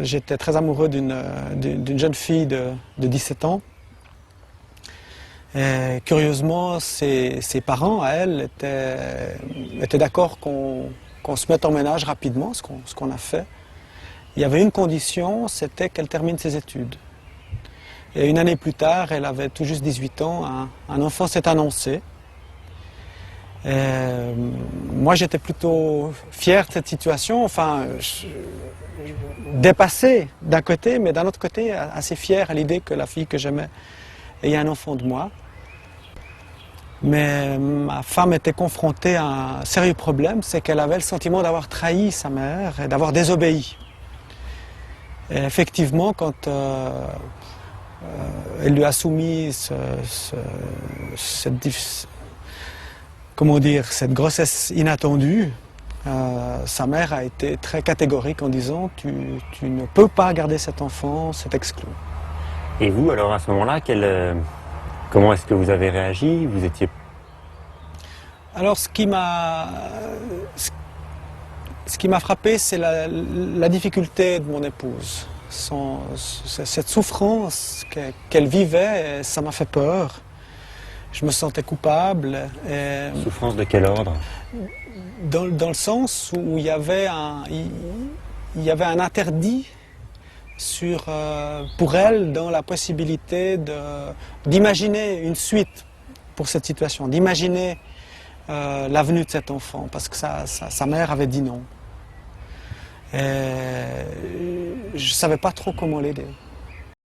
j'étais très amoureux d'une jeune fille de 17 ans. Et curieusement, ses parents, à elle, étaient d'accord qu'on se mette en ménage rapidement, ce qu'on a fait. Il y avait une condition, c'était qu'elle termine ses études. Et une année plus tard, elle avait tout juste 18 ans, un enfant s'est annoncé. Et moi, j'étais plutôt fier de cette situation, enfin, dépassé d'un côté, mais d'un autre côté, assez fier à l'idée que la fille que j'aimais ait un enfant de moi. Mais ma femme était confrontée à un sérieux problème, c'est qu'elle avait le sentiment d'avoir trahi sa mère et d'avoir désobéi. Et effectivement, quand elle lui a soumis cette grossesse inattendue, sa mère a été très catégorique en disant tu ne peux pas garder cet enfant, c'est exclu. Et vous, alors à ce moment-là, comment est-ce que vous avez réagi? Vous étiez... Alors ce qui m'a frappé, c'est la difficulté de mon épouse. Cette souffrance qu'elle vivait, ça m'a fait peur. Je me sentais coupable. Et Souffrance de quel ordre? dans le sens où il y avait un interdit pour elle dans la possibilité d'imaginer une suite pour cette situation, d'imaginer l'avenue de cet enfant, parce que sa mère avait dit non. Et je ne savais pas trop comment l'aider.